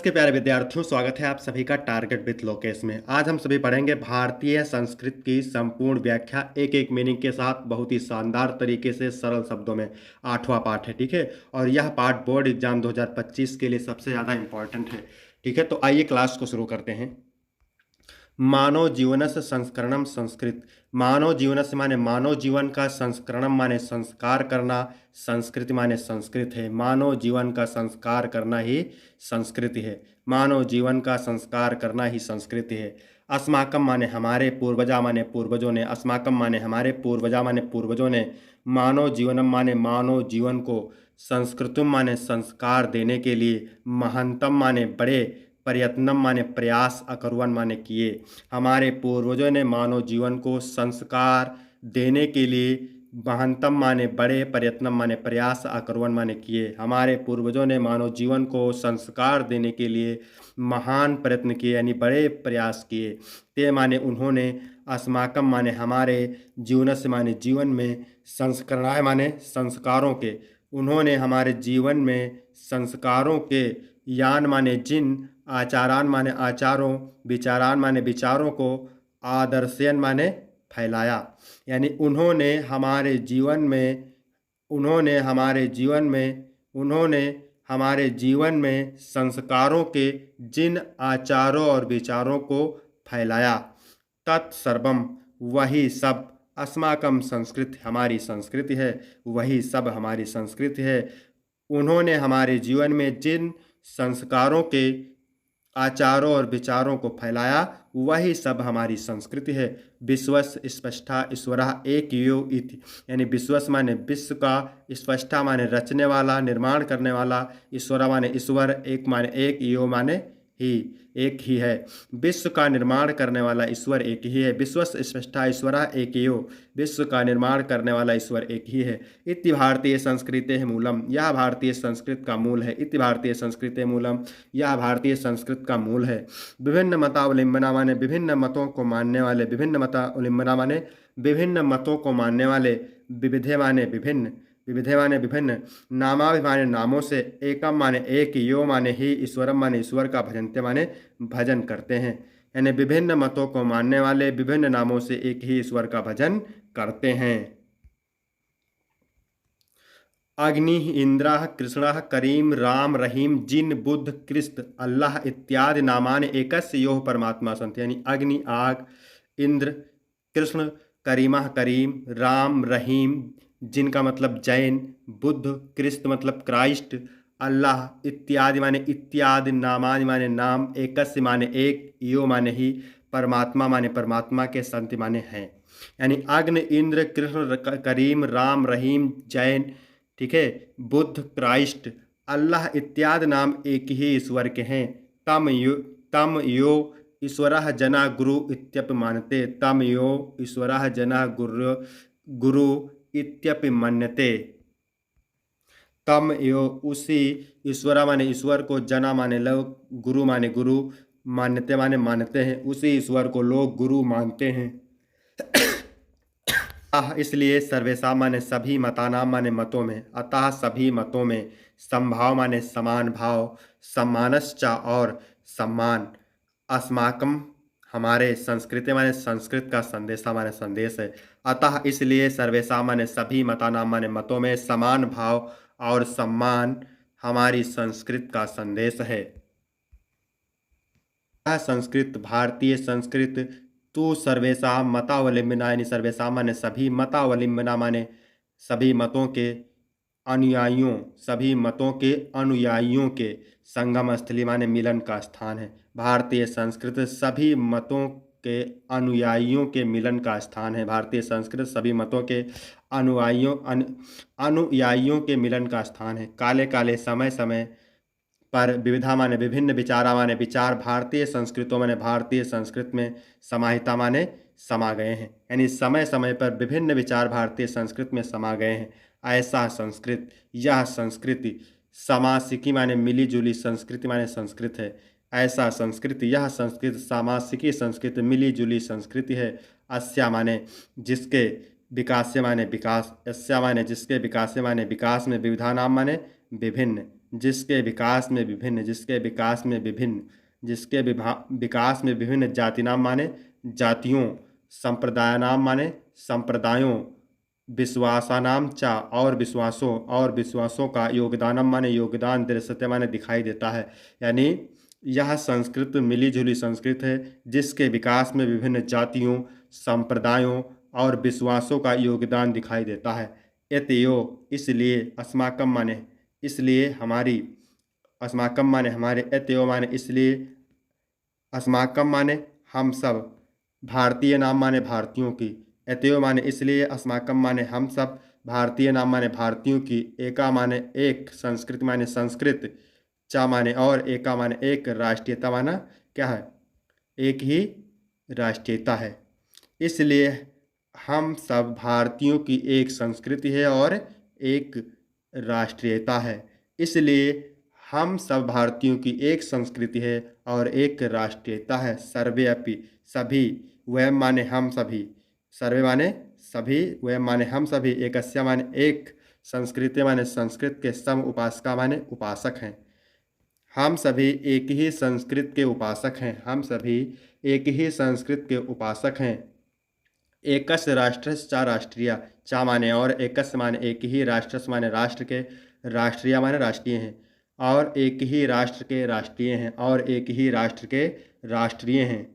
के प्यारे विद्यार्थियों, स्वागत है आप सभी का टारगेट विथ लोकेश में। आज हम सभी पढ़ेंगे भारतीय संस्कृत की संपूर्ण व्याख्या, एक एक मीनिंग के साथ बहुत ही शानदार तरीके से सरल शब्दों में। 8वां पाठ है, ठीक है। और यह पाठ बोर्ड एग्जाम 2025 के लिए सबसे ज़्यादा इंपॉर्टेंट है, ठीक है। तो आइए क्लास को शुरू करते हैं। मानव जीवनस्य संस्करणम संस्कृत। मानव जीवनस्य माने मानव जीवन का, संस्करणम माने संस्कार करना, संस्कृति माने संस्कृत है। मानव जीवन का संस्कार करना ही संस्कृति है। मानव जीवन का संस्कार करना ही संस्कृति है। अस्माकम माने हमारे, पूर्वजा माने पूर्वजों ने, अस्माकम माने हमारे, पूर्वजा माने पूर्वजों ने। मानव जीवनम माने मानव जीवन को, संस्कृतम माने संस्कार देने के लिए, महानतम माने बड़े, प्रयत्नम माने प्रयास, अकरवन माने किए। हमारे पूर्वजों ने मानव जीवन को संस्कार देने के लिए महानतम माने बड़े, प्रयत्नम माने प्रयास, अकरवन माने किए। हमारे पूर्वजों ने मानव जीवन को संस्कार देने के लिए महान प्रयत्न किए, यानी बड़े प्रयास किए। ते माने उन्होंने, अस्माकम माने हमारे, जीवनस्य माने जीवन में, संस्करणाय माने संस्कारों के, उन्होंने हमारे जीवन में संस्कारों के, यान माने जिन, आचारान माने आचारों, विचारान माने विचारों को, आदर्शयन माने फैलाया। यानी उन्होंने हमारे जीवन में, उन्होंने हमारे जीवन में, उन्होंने हमारे जीवन में संस्कारों के जिन आचारों और विचारों को फैलाया। तत्सर्वम, वही सब, अस्माकम संस्कृति, हमारी संस्कृति है, वही सब हमारी संस्कृति है। उन्होंने हमारे जीवन में जिन संस्कारों के, आचारों और विचारों को फैलाया, वही सब हमारी संस्कृति है। विश्वस स्पष्टा ईश्वरः एक यो इति, यानी विश्वस माने विश्व का, स्पष्टा माने रचने वाला, निर्माण करने वाला, ईश्वर माने ईश्वर, एक माने एक, यो माने ही, एक ही है। विश्व का निर्माण करने वाला ईश्वर एक ही है। विश्वस स्पष्टा ईश्वरः एक यो, विश्व का निर्माण करने वाला ईश्वर एक ही है। इति भारतीय संस्कृतेः मूलम, यह भारतीय संस्कृत का मूल है। इति भारतीय संस्कृतेः मूलम, यह भारतीय संस्कृत का मूल है। विभिन्न मतावलंबना माने विभिन्न मतों को मानने वाले, विभिन्न मतावलंबना माने विभिन्न मतों को मानने वाले, विविधे माने विभिन्न, विविधे माने विभिन्न, नामाभिमाने नामों से, एकम माने एक, यो माने ही, ईश्वरम माने ईश्वर का, भजनते माने भजन करते हैं। यानी विभिन्न मतों को मानने वाले विभिन्न नामों से एक ही ईश्वर का भजन करते हैं। अग्नि, इंद्र, कृष्ण, करीम, राम, रहीम, जिन, बुद्ध, कृष्ण, अल्लाह इत्यादि नामानि एकस्य योः परमात्मा सन्ति। यानी अग्नि आग, इंद्र कृष्ण, करीमा करीम, राम रहीम, जिनका मतलब जैन, बुद्ध कृष्ण मतलब क्राइस्ट, अल्लाह इत्यादि माने इत्यादि, नामानि माने नाम, एकस्य माने एक, यो माने ही, परमात्मा माने परमात्मा के, संति माने हैं। यानी अग्नि, इंद्र, कृष्ण, करीम, राम, रहीम, जैन, ठीक है, बुद्ध, क्राइस्ट, अल्लाह इत्यादि नाम एक ही ईश्वर के हैं। तम यो ईश्वरः जना गुरु इत्यपि मानते। तम यो ईश्वरः जना गुरु इत्यपि मन्यते। तम यो, उसी, ईश्वरा माने ईश्वर को, जना माने लोग, गुरु माने गुरु, मान्यते माने मानते हैं, उसी ईश्वर को लोग गुरु मानते हैं। इसलिए सर्वेशा माने सभी, मतानाम माने मतों में, अतः सभी मतों में, समभाव माने समान भाव, सम्मानश्च और सम्मान, अस्माकम हमारे, संस्कृति माने संस्कृत का, संदेशा माने संदेश है। अतः इसलिए सर्वेशा माने सभी, मतानाम माने मतों में, समान भाव और सम्मान हमारी संस्कृत का संदेश है। यह संस्कृत, भारतीय संस्कृत, तू सर्वेशा मतावलंबना, यानी सर्वेशा माने सभी, मतावलंबना माने सभी मतों के अनुयायियों, सभी मतों के अनुयायियों के, संगम स्थली माने मिलन का स्थान है। भारतीय संस्कृत सभी मतों के अनुयायियों के मिलन का स्थान है। भारतीय संस्कृत सभी मतों के अनुयायियों के मिलन का स्थान है। काले काले, समय समय पर, विविधा माने विभिन्न, विचारा माने विचार, भारतीय संस्कृतों माने भारतीय संस्कृत में, समाहिता माने समा गए हैं। यानी समय समय पर विभिन्न विचार भारतीय संस्कृत में समा गए हैं। ऐसा संस्कृत, यह संस्कृति, सामासिकी माने मिली जुली, संस्कृति माने संस्कृत है। ऐसा संस्कृति, यह संस्कृत, सामासिकी संस्कृति, मिली जुली संस्कृति है। अस्या माने जिसके, विकास माने विकास, अस्या माने जिसके, विकास माने विकास में, विविधा नाम माने विभिन्न, जिसके विकास में विभिन्न विकास में विभिन्न जातिनाम माने जातियों, संप्रदायनाम माने संप्रदायों, विश्वासानाम चा और विश्वासों का योगदानम माने योगदान दृश्यते माने दिखाई देता है। यानी यह संस्कृत मिली जुली संस्कृत है जिसके विकास में विभिन्न जातियों, संप्रदायों और विश्वासों का योगदान दिखाई देता है। एतयो इसलिए, अस्माकम माने इसलिए हमारी, अस्माकम माने हमारे, एतयो माने इसलिए, अस्माकम माने हम सब, भारतीय नाम माने भारतीयों की, एतयो माने इसलिए, अस्माकम माने हम सब, भारतीय नाम माने भारतीयों की, एका माने एक, संस्कृत माने संस्कृत, चा माने और, एका माने एक, राष्ट्रीयता माना क्या है, एक ही राष्ट्रीयता है। इसलिए हम सब भारतीयों की एक संस्कृति है और एक राष्ट्रीयता है। इसलिए हम सब भारतीयों की एक संस्कृति है और एक राष्ट्रीयता है। सर्वे अपि, सभी, वयम माने हम सभी, सर्वे माने सभी, वयम माने हम सभी, एकस्य माने एक, संस्कृति माने संस्कृत के, सम उपासका माने उपासक हैं। हम सभी एक ही संस्कृत के उपासक हैं। हम सभी एक ही संस्कृत के उपासक हैं। एकस राष्ट्र चा राष्ट्रीय, चा माने और, एकस माने एक ही, राष्ट्र माने राष्ट्र के, राष्ट्रीय माने राष्ट्रीय हैं, और एक ही राष्ट्र के राष्ट्रीय हैं, और एक ही राष्ट्र के राष्ट्रीय हैं।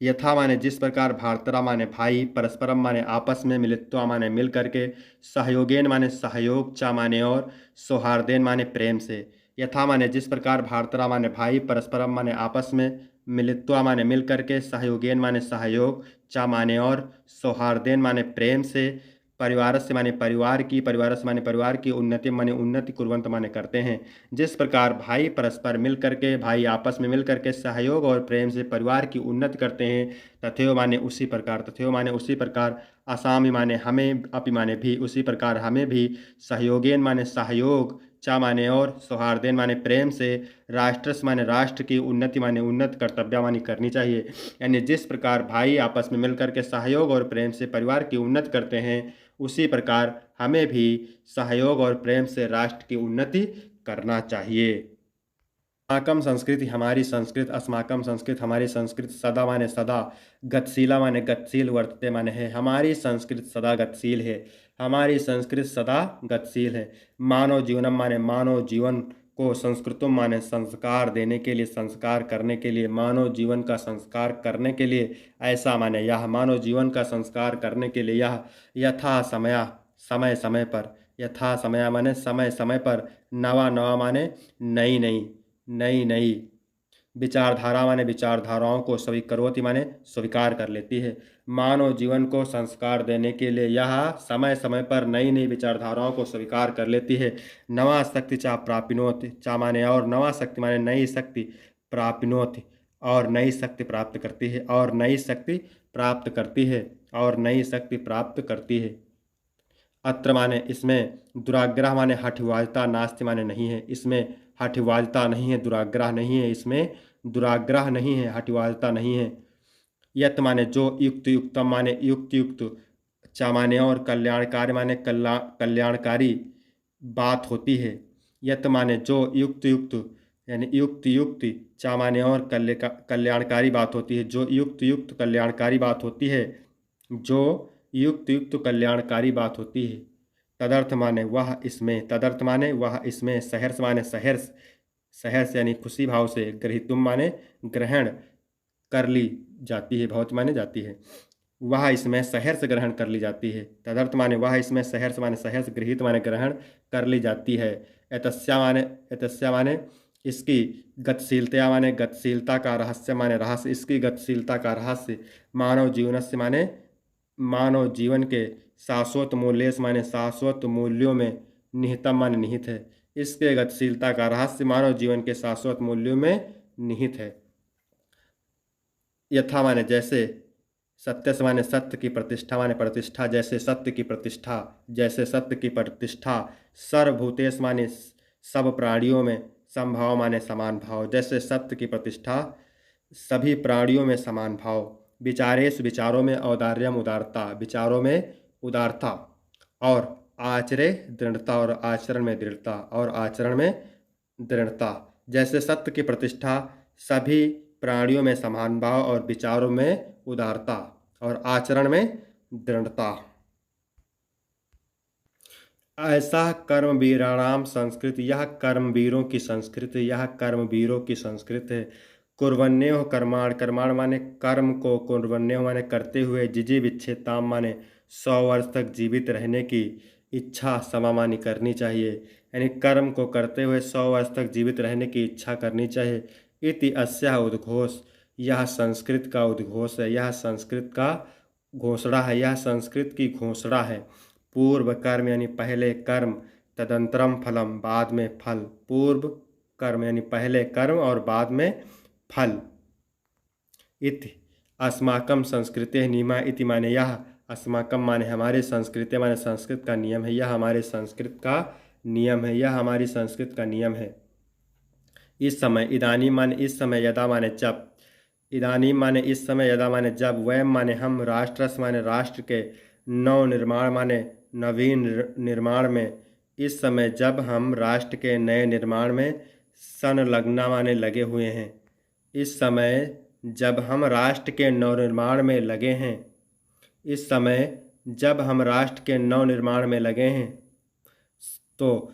यथा माने जिस प्रकार, भारतरा माने भाई, परस्परम माने आपस में, मिलित्वा माने मिल करके, सहयोगेन माने सहयोग, चा माने और, सौहार्देन माने प्रेम से। यथा माने जिस प्रकार, भारतरा माने भाई, परस्परम माने आपस में, मिलित्वा माने मिल करके, सहयोगेन माने सहयोग, चा माने और, सौहार्देन माने प्रेम से, परिवारस्य माने परिवार की, परिवारस्य माने परिवार की, उन्नति माने उन्नति, कुर्वंत माने करते हैं। जिस प्रकार भाई परस्पर मिल करके, भाई आपस में मिल करके सहयोग और प्रेम से परिवार की उन्नति करते हैं, तथैव माने उसी प्रकार, तथैव माने उसी प्रकार, असामी माने हमें, अपि माने भी, उसी प्रकार हमें भी, सहयोगेन माने सहयोग, चा माने और, सौहार्देन माने प्रेम से, राष्ट्रस माने राष्ट्र की, उन्नति माने उन्नत, कर्तव्य माने करनी चाहिए। यानी जिस प्रकार भाई आपस में मिलकर के सहयोग और प्रेम से परिवार की उन्नति करते हैं, उसी प्रकार हमें भी सहयोग और प्रेम से राष्ट्र की उन्नति करना चाहिए। अस्माकम संस्कृति हमारी संस्कृत, अस्माकम संस्कृत हमारी संस्कृत, सदा माने सदा, गतिशीला माने गतिशील, वर्तते माने है, हमारी संस्कृत सदा गतिशील है, हमारी संस्कृत सदा गतिशील है। मानव जीवनम माने मानव जीवन को, संस्कृतम माने संस्कार देने के लिए, संस्कार करने के लिए, मानव जीवन का संस्कार करने के लिए, ऐसा माने यह, मानव जीवन का संस्कार करने के लिए यह, यथा समय, समय समय पर, यथा समय माने समय समय पर, नवा नवा माने नई नई, नई नई, विचारधारा माने विचारधाराओं को, स्वीकरोति माने स्वीकार कर लेती है। मानव जीवन को संस्कार देने के लिए यह समय समय पर नई नई विचारधाराओं को स्वीकार कर लेती है। नवा शक्ति चा प्रापिनोति, चा माने और, नवा शक्ति माने नई शक्ति, प्रापिनोति और नई शक्ति प्राप्त करती है, और नई शक्ति प्राप्त करती है, और नई शक्ति प्राप्त करती है। अत्र माने इसमें, दुराग्रह माने हठवादिता, नास्ति माने नहीं है, इसमें हठवादिता नहीं है, दुराग्रह नहीं है, इसमें दुराग्रह नहीं है, हठवादिता नहीं है। यत माने जो, युक्त युक्तम माने युक्त युक्त, चा माने और, कल्याणकारी माने कल्याणकारी बात होती है। यत माने जो, युक्त युक्त यानी युक्त युक्त, चा माने और, कल्याणकारी बात होती है, जो युक्त युक्त कल्याणकारी बात होती है, जो युक्त युक्त कल्याणकारी बात होती है। तदर्थ माने वह इसमें, तदर्थ माने वह इसमें, सहर्ष माने सहर्ष, सहर्ष यानी खुशी भाव से, ग्रहीतुम माने ग्रहण कर ली जाती है, भवति माने जाती है, वह इसमें सहर्ष ग्रहण कर ली जाती है। तदर्थ माने वह इसमें, सहर्ष माने सहर्ष, गृहीत माने ग्रहण कर ली जाती है। एतस्या माने इसकी, गतिशीलता माने गतिशीलता का, रहस्य माने रहस्य, इसकी गतिशीलता का रहस्य, मानव जीवन से माने मानव जीवन के, शाश्वत मूल्य माने शाश्वत मूल्यों में, निहितम माने निहित है, इसके गतिशीलता का रहस्य मानव जीवन के शाश्वत मूल्यों में निहित है। यथा माने जैसे, सत्य से माने सत्य की, प्रतिष्ठा माने प्रतिष्ठा, जैसे सत्य की प्रतिष्ठा, जैसे सत्य की प्रतिष्ठा, सर्वभूतेश माने सब प्राणियों में, समभाव माने समान भाव, जैसे सत्य की प्रतिष्ठा, सभी प्राणियों में समान भाव। विचारेश विचारों में, औदार्यम उदारता, विचारों में उदारता, और आचरे दृढ़ता, और आचरण में दृढ़ता, और आचरण में दृढ़ता। जैसे सत्य की प्रतिष्ठा, सभी प्राणियों में समान भाव और विचारों में उदारता और आचरण में दृढ़ता। ऐसा कर्मवीराणाम संस्कृति, यह कर्मवीरों की संस्कृति, यह कर्मवीरों की संस्कृति है। कुर्वन्यो कर्माण, कर्माण माने कर्म को, कुर्वन्यो माने करते हुए, जिजी विच्छेताम माने 100 वर्ष तक जीवित रहने की इच्छा समामानी करनी चाहिए। यानी कर्म को करते हुए 100 वर्ष तक जीवित रहने की इच्छा करनी चाहिए। इति अस्या उद्घोष, यह संस्कृत का उद्घोष है, यह संस्कृत का घोषणा है, यह संस्कृत की घोषणा है। पूर्व कर्म यानी पहले कर्म, तदंतरम फलम बाद में फल। पूर्व कर्म यानी पहले कर्म और बाद में फल। इति अस्माकम संस्कृते नियमा, इति माने यह, अस्माकम माने हमारे, संस्कृति माने संस्कृत का नियम है, यह हमारे संस्कृत का नियम है, यह हमारी संस्कृत का नियम है। इस समय, इदानीम माने इस समय, यदा माने जब, इदानीम माने इस समय, यदा माने जब, वयम माने हम, राष्ट्रस माने राष्ट्र के, नव निर्माण माने नवीन निर्माण में, इस समय जब हम राष्ट्र के नए निर्माण में, संलग्ना माने लगे हुए हैं। इस समय जब हम राष्ट्र के नवनिर्माण में लगे हैं, इस समय जब हम राष्ट्र के नवनिर्माण में लगे हैं। तो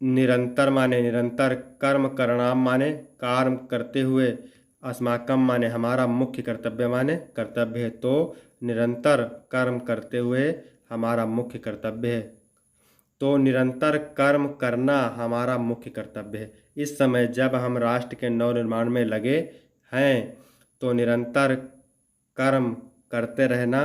निरंतर माने निरंतर, कर्म करणाम माने कार्य करते हुए, अस्माकम माने हमारा, मुख्य कर्तव्य माने कर्तव्य है। तो निरंतर कर्म करते हुए हमारा मुख्य कर्तव्य है। तो निरंतर कर्म करना हमारा मुख्य कर्तव्य है। इस समय जब हम राष्ट्र के नवनिर्माण में लगे हैं, तो निरंतर कर्म करते रहना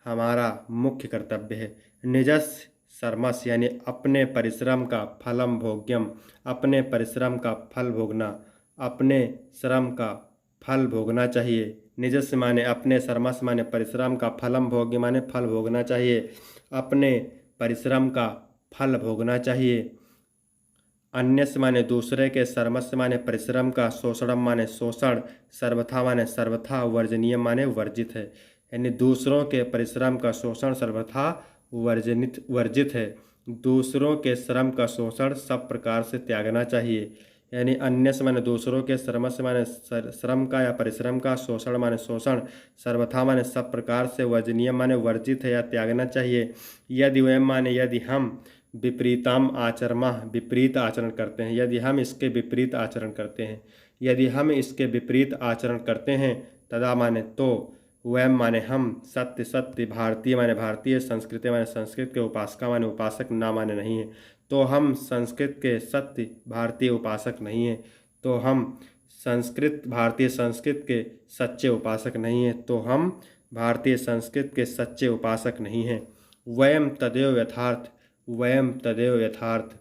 हमारा मुख्य कर्तव्य है। निजस्य सर्मस यानी अपने परिश्रम का, फलम भोग्यम, अपने परिश्रम का फल भोगना, अपने श्रम का फल भोगना चाहिए। निजस्य माने अपने, सर्मस माने परिश्रम का, फलम भोग्य माने फल भोगना चाहिए, अपने परिश्रम का फल भोगना चाहिए। अन्यस्य माने दूसरे के, सर्मस्य माने परिश्रम का, शोषणम माने शोषण, सर्वथा माने सर्वथा, वर्जनीय माने वर्जित है। यानी दूसरों के परिश्रम का शोषण सर्वथा वर्जित है। दूसरों के श्रम का शोषण सब प्रकार से त्यागना चाहिए। यानी अन्य से माने दूसरों के, श्रम से माने श्रम का या परिश्रम का, शोषण माने शोषण, सर्वथा माने सब प्रकार से, वर्जनीय माने वर्जित है या त्यागना चाहिए। यदि वयम माने यदि हम, विपरीतम आचरमा विपरीत आचरण करते हैं, यदि हम इसके विपरीत आचरण करते हैं, यदि हम इसके विपरीत आचरण करते हैं, तदा माने तो, वयम माने हम, सत्य सत्य, भारतीय माने भारतीय, संस्कृति माने संस्कृत के, उपासका माने उपासक, ना माने नहीं है। तो हम संस्कृत के सत्य भारतीय उपासक नहीं हैं। तो हम संस्कृत भारतीय संस्कृत के सच्चे उपासक नहीं हैं। तो हम भारतीय संस्कृत के सच्चे उपासक नहीं हैं। वयम तदेव यथार्थ, वयम तदेव यथार्थ,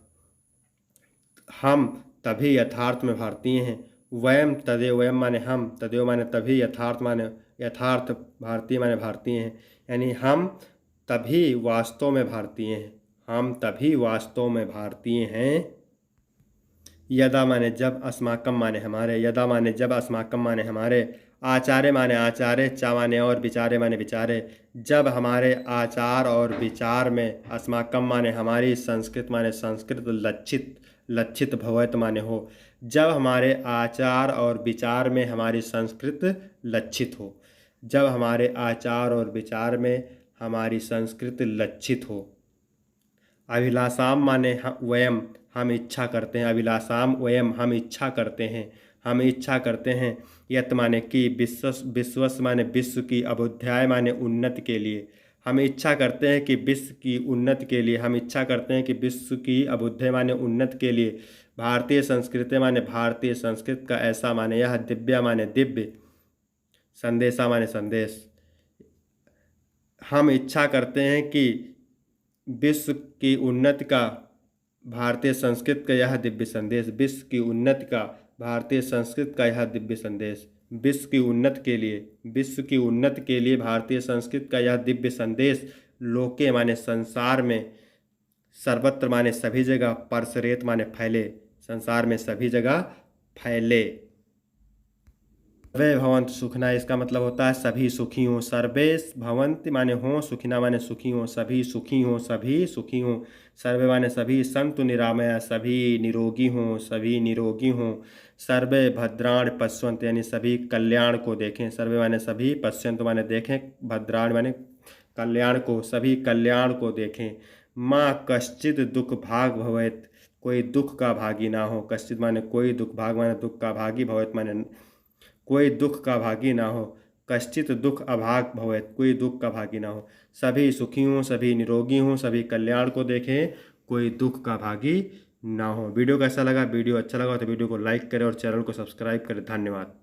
हम तभी यथार्थ में भारतीय हैं। वयम तदेव, वयम माने हम, तदेव माने तभी, यथार्थ माने यथार्थ, भारतीय माने भारतीय हैं। यानी हम तभी वास्तव में भारतीय हैं, हम तभी वास्तव में भारतीय हैं। यदा माने जब, अस्माकम माने हमारे, यदा माने जब, अस्माकम माने हमारे, आचार्य माने आचार्य, चा माने और, विचारे माने विचारे। जब हमारे आचार और विचार में, अस्माकम माने हमारी, संस्कृत माने संस्कृत, लक्षित लक्षित भवत माने हो। जब हमारे आचार और विचार में हमारी संस्कृत लक्षित हो, जब हमारे आचार और विचार में हमारी संस्कृत लक्षित हो। अभिलाषाम माने वयम, हम इच्छा करते हैं, अभिलाषाम वयम, हम इच्छा करते हैं, हम इच्छा करते हैं। यत माने कि, विश्वस माने विश्व की, अभ्युदय माने उन्नति के लिए, हम इच्छा करते हैं कि विश्व की उन्नति के लिए, हम इच्छा करते हैं कि विश्व की अभ्युदय माने उन्नति के लिए। भारतीय संस्कृति माने भारतीय संस्कृत का, ऐसा माने यह, दिव्या माने दिव्य, संदेशा माने संदेश। हम इच्छा करते हैं कि विश्व की उन्नति का भारतीय संस्कृत का यह दिव्य संदेश, विश्व की उन्नति का भारतीय संस्कृत का यह दिव्य संदेश, विश्व की उन्नति के लिए, विश्व की उन्नति के लिए भारतीय संस्कृत का यह दिव्य संदेश, लोके माने संसार में, सर्वत्र माने सभी जगह, परसरेत माने फैले, संसार में सभी जगह फैले। सर्वे भवन्तु सुखिनः इसका मतलब होता है सभी सुखी हों। सर्वे भवन्ति माने हों, सुखिनः माने सुखी हों, सभी सुखी हों, सभी सुखी हों। सर्वे माने सभी, सन्तु निरामया सभी निरोगी हों, सभी निरोगी हों। सर्वे भद्राणि पश्यन्तु यानी सभी कल्याण को देखें। सर्वे माने सभी, पश्यन्तु माने देखें, भद्राणि माने कल्याण को, सभी कल्याण को देखें। माँ कश्चित् दुख भाग भवेत् कोई दुख का भागी ना हो। कश्चित् माने कोई, दुख भाग माने दुख का भागी, भवेत् माने कोई दुख का भागी ना हो। कश्चित दुख अभाग भवेत् कोई दुख का भागी ना हो। सभी सुखी हों, सभी निरोगी हों, सभी कल्याण को देखें, कोई दुख का भागी ना हो। वीडियो कैसा लगा? वीडियो अच्छा लगा तो वीडियो को लाइक करें और चैनल को सब्सक्राइब करें। धन्यवाद।